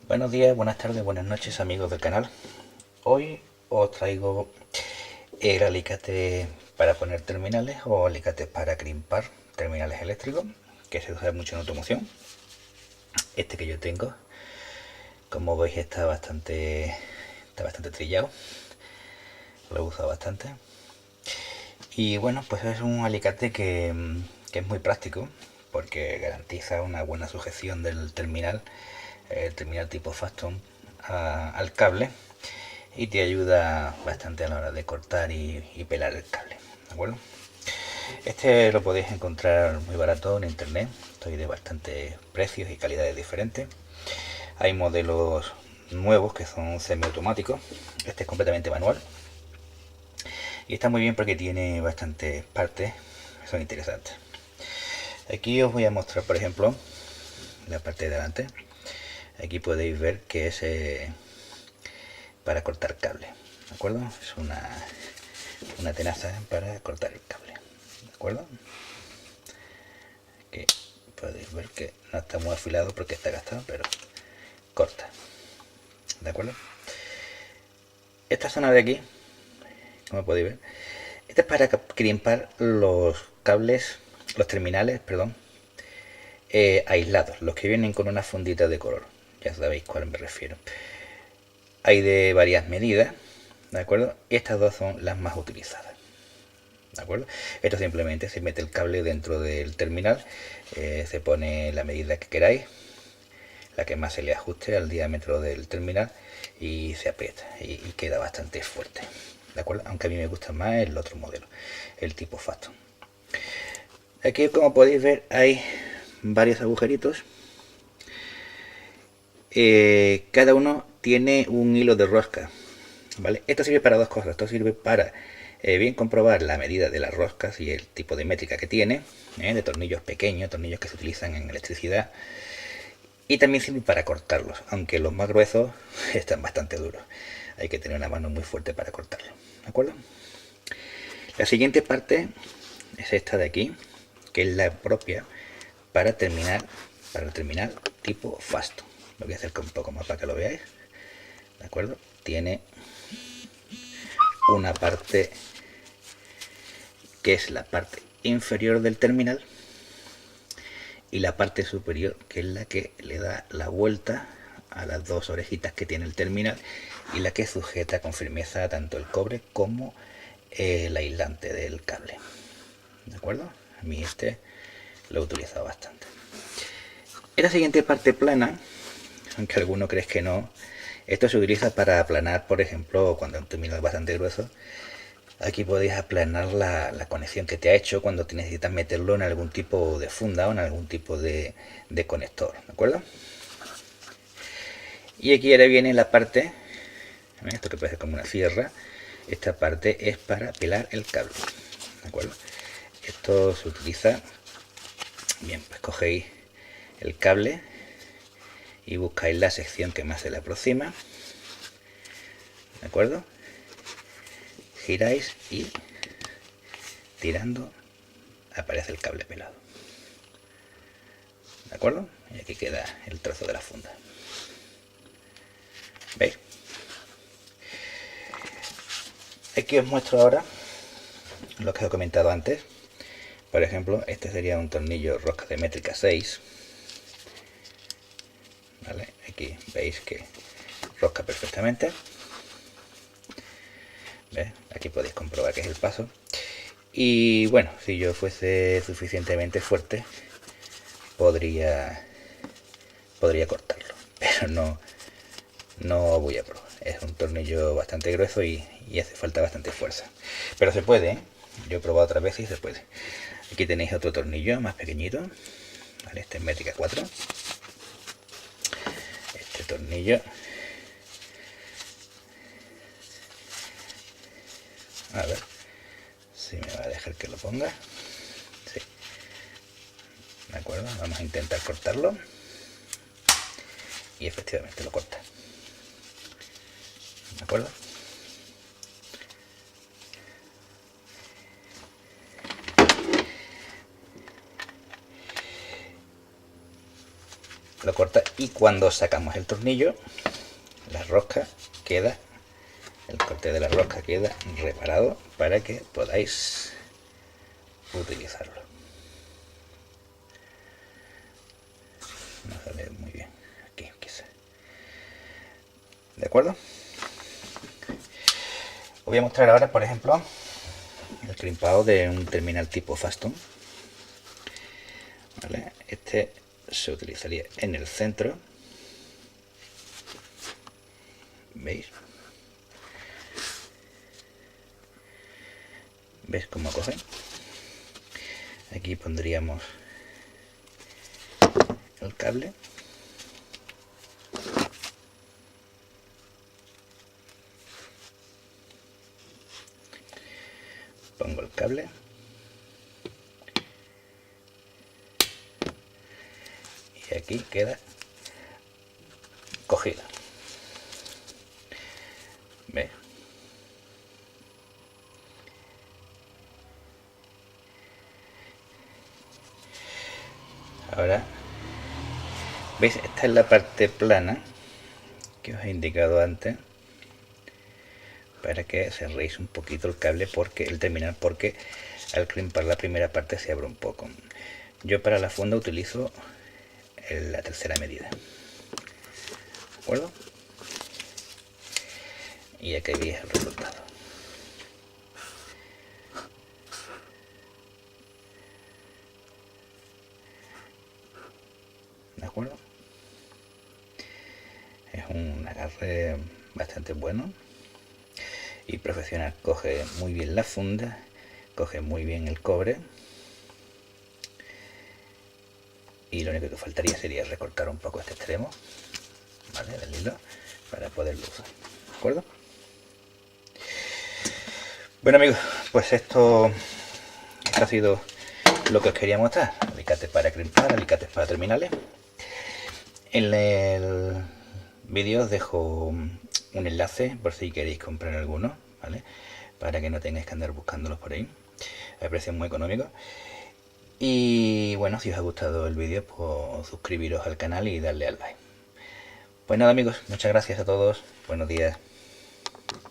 Buenos días, buenas tardes, buenas noches amigos del canal. Hoy os traigo el alicate para poner terminales o alicate para crimpar terminales eléctricos, que se usa mucho en automoción. Este que yo tengo, como veis, está bastante trillado, lo he usado bastante. Y bueno, pues es un alicate que es muy práctico porque garantiza una buena sujeción del terminal, el terminal tipo Faston, al cable, y te ayuda bastante a la hora de cortar y pelar el cable, ¿de acuerdo? Este lo podéis encontrar muy barato en internet, estoy de bastantes precios y calidades diferentes. Hay modelos nuevos que son semiautomáticos, este es completamente manual y está muy bien porque tiene bastantes partes que son interesantes. Aquí os voy a mostrar, por ejemplo, la parte de delante. Aquí podéis ver que es para cortar cable, ¿de acuerdo? Es una tenaza para cortar el cable, ¿de acuerdo? Que podéis ver que no está muy afilado porque está gastado, pero corta, ¿de acuerdo? Esta zona de aquí, como podéis ver, esta es para crimpar los cables, los terminales, perdón, aislados, los que vienen con una fundita de color. Ya sabéis a cuál me refiero. Hay de varias medidas, ¿de acuerdo? Y estas dos son las más utilizadas, ¿de acuerdo? Esto simplemente se mete el cable dentro del terminal, se pone la medida que queráis, la que más se le ajuste al diámetro del terminal, y se aprieta y queda bastante fuerte, ¿de acuerdo? Aunque a mí me gusta más el otro modelo, el tipo Faston. Aquí, como podéis ver, hay varios agujeritos. Cada uno tiene un hilo de rosca, ¿vale? Esto sirve para dos cosas. Esto sirve para bien comprobar la medida de las roscas y el tipo de métrica que tiene, de tornillos pequeños, tornillos que se utilizan en electricidad. Y también sirve para cortarlos, aunque los más gruesos están bastante duros. Hay que tener una mano muy fuerte para cortarlo, ¿de acuerdo? La siguiente parte es esta de aquí, que es la propia para el terminal tipo Faston. Lo voy a acercar un poco más para que lo veáis, ¿de acuerdo? Tiene una parte que es la parte inferior del terminal y la parte superior, que es la que le da la vuelta a las dos orejitas que tiene el terminal y la que sujeta con firmeza tanto el cobre como el aislante del cable, ¿de acuerdo? A mí este lo he utilizado bastante. Esta siguiente parte plana, aunque alguno crees que no, esto se utiliza para aplanar, por ejemplo, cuando un terminal es bastante grueso. Aquí podéis aplanar la conexión que te ha hecho cuando te necesitas meterlo en algún tipo de funda o en algún tipo de conector, ¿de acuerdo? Y aquí ahora viene la parte, esto que parece como una sierra, esta parte es para pelar el cable, ¿de acuerdo? Esto se utiliza, bien, pues cogéis el cable y buscáis la sección que más se le aproxima, ¿de acuerdo? Giráis y tirando aparece el cable pelado, ¿de acuerdo? Y aquí queda el trozo de la funda. ¿Veis? Aquí os muestro ahora lo que os he comentado antes. Por ejemplo, este sería un tornillo rosca de métrica 6. ¿Vale? Aquí veis que rosca perfectamente. ¿Ves? Aquí podéis comprobar que es el paso. Y bueno, si yo fuese suficientemente fuerte, podría cortarlo. Pero no voy a probar. Es un tornillo bastante grueso y hace falta bastante fuerza. Pero se puede, ¿eh? Yo he probado otras veces y se puede. Aquí tenéis otro tornillo más pequeñito. ¿Vale? Este es métrica 4. Este tornillo. A ver si me va a dejar que lo ponga. Sí. De acuerdo, vamos a intentar cortarlo. Y efectivamente lo corta. ¿De acuerdo? lo corta y cuando sacamos el tornillo, la rosca queda, el corte de la rosca queda reparado para que podáis utilizarlo. No sale muy bien aquí, quizá. ¿De acuerdo? Os voy a mostrar ahora, por ejemplo, el crimpado de un terminal tipo Faston. ¿Vale? Este se utilizaría en el centro. ¿Veis? ¿Veis cómo coge? Aquí pondríamos el cable. Pongo el cable. Y aquí queda cogido. ¿Veis? Ahora, ¿veis? Esta es la parte plana que os he indicado antes, para que cerréis un poquito el cable, porque el terminal, porque al crimpar la primera parte se abre un poco. Yo para la funda utilizo la tercera medida. ¿De acuerdo? Y aquí veis el resultado. ¿De acuerdo? Es un agarre bastante bueno y profesional. Coge muy bien la funda, coge muy bien el cobre, y lo único que faltaría sería recortar un poco este extremo, ¿vale?, del hilo, para poderlo usar. ¿De acuerdo? Bueno amigos, pues esto ha sido lo que os quería mostrar. Alicates para crimpar, alicates para terminales. En el vídeo os dejo un enlace por si queréis comprar alguno, ¿vale?, para que no tengáis que andar buscándolos por ahí a precios muy económicos. Y bueno, si os ha gustado el vídeo, pues suscribiros al canal y darle al like. Pues nada amigos, muchas gracias a todos, buenos días.